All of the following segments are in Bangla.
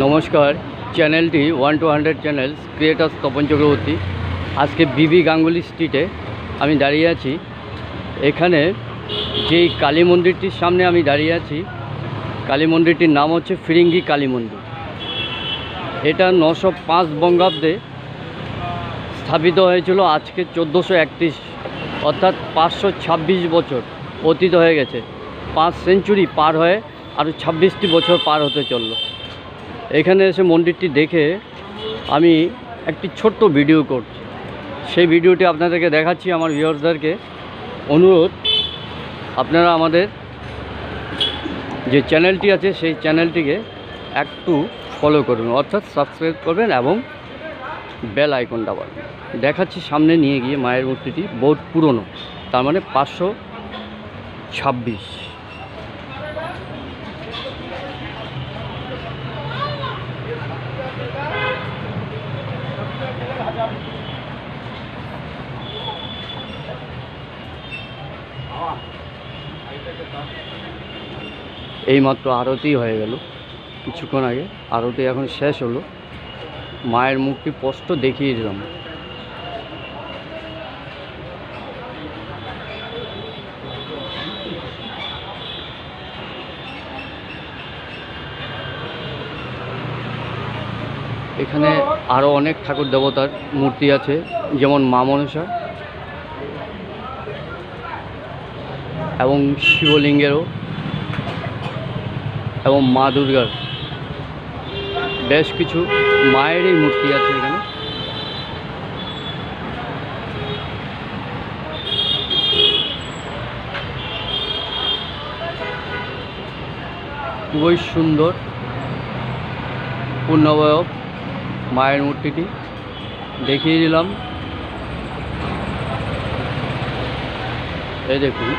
নমস্কার, চ্যানেলটি 1 to 100 channel creators Tapan Chakraborty. আজকে বিবি গাঙ্গুলি স্ট্রিটে আমি দাঁড়িয়ে আছি। এখানে যেই কালী মন্দিরটির সামনে আমি দাঁড়িয়ে আছি, কালী মন্দিরটির নাম হচ্ছে ফিরিঙ্গি কালী মন্দির। এটা 905 বঙ্গাব্দে স্থাপিত হয়েছিল। আজকে 1431, অর্থাৎ 526 বছর অতীত হয়ে গেছে। 5 সেঞ্চুরি পার হয়ে আরও 26টি বছর পার হতে চলল। এখানে এসে মন্দিরটি দেখে আমি একটি ছোট্ট ভিডিও করছি। সেই ভিডিওটি আপনাদেরকে দেখাচ্ছি। আমার ভিউয়ার্সদেরকে অনুরোধ, আপনারা আমাদের যে চ্যানেলটি আছে সেই চ্যানেলটিকে একটু ফলো করবেন, অর্থাৎ সাবস্ক্রাইব করবেন এবং বেল আইকনটা বাড়বেন। দেখাচ্ছি সামনে নিয়ে গিয়ে মায়ের মূর্তিটি বহুত পুরনো, তার মানে 526। এইমাত্র আরতি হয়ে গেল, কিছুক্ষণ আগে আরতি এখন শেষ হলো। মায়ের মুখটি স্পষ্ট দেখিয়ে দিলাম। এখানে আরও অনেক ঠাকুর দেবতার মূর্তি আছে, যেমন মা মনসা এবং শিবলিঙ্গেরও এবং মা দুর্গার বেশ কিছু মায়েরই মূর্তি আছে এখানে। খুবই সুন্দর পূর্ণবয়ব মায়ের মূর্তিটি দেখিয়ে দিলাম। এই দেখুন,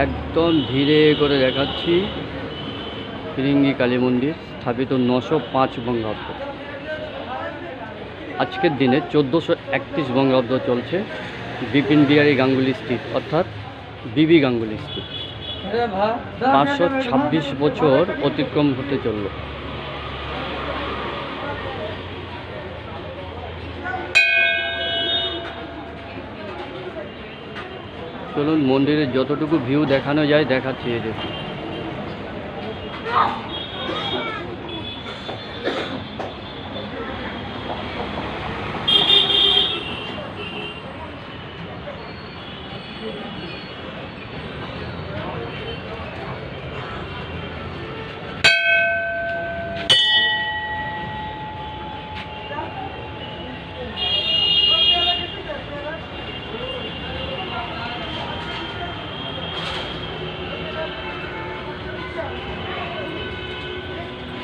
একদম ধীরে করে দেখাচ্ছি। ফিরিঙ্গি কালী মন্দির স্থাপিত 905 বঙ্গাব্দ। আজকের দিনে 1431 বঙ্গাব্দ চলছে। বিপিন বিহারী গাঙ্গুলি স্ট্রিট, অর্থাৎ বিবি গাঙ্গুলি স্ট্রিট। 526 বছর অতিক্রম হতে চলল। চলুন মন্দিরের যতটুকু ভিউ দেখানো যায় দেখাচ্ছি। এই দেখুন,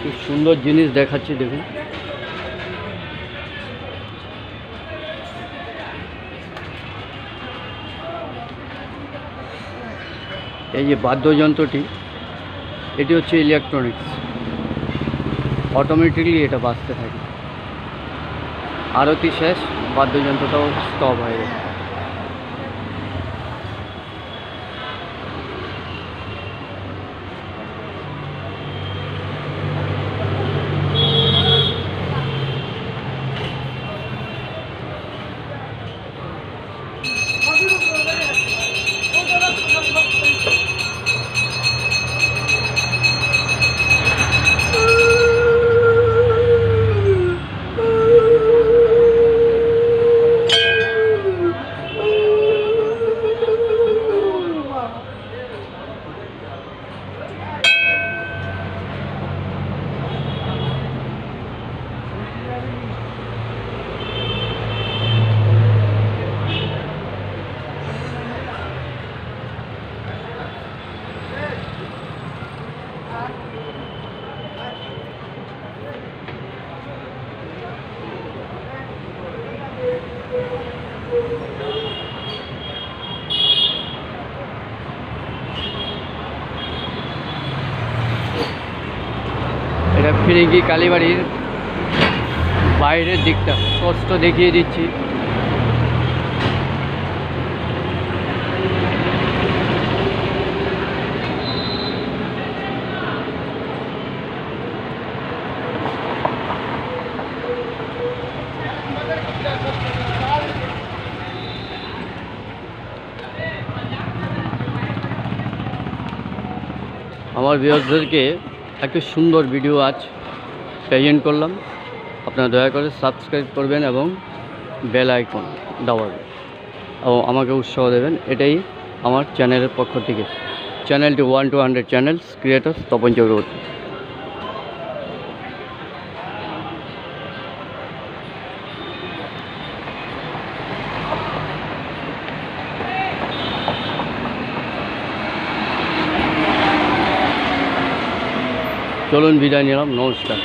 খুব সুন্দর জিনিস দেখাচ্ছি। দেখুন, এই যে বাদ্যযন্ত্রটি, এটি হচ্ছে ইলেকট্রনিক্স। অটোমেটিকলি এটা বাজতে থাকে। আরতি শেষ, বাদ্যযন্ত্রটাও স্টপ হয়ে গেছে। এটা ফিরিঙ্গি কালীবাড়ির বাইরের দিকটা স্পষ্ট দেখিয়ে দিচ্ছি। আমার ভিউয়ার্সদেরকে একটা সুন্দর ভিডিও আজ প্রেজেন্ট করলাম। আপনারা দয়া করে সাবস্ক্রাইব করবেন এবং বেল আইকন দাবাবেন এবং আমাকে উৎসাহ দেবেন, এটাই আমার চ্যানেলের পক্ষ থেকে। চ্যানেলটি 1 to 100 channels creators Tapan Chakraborty. চলুন বিদায় নিলাম, নমস্কার।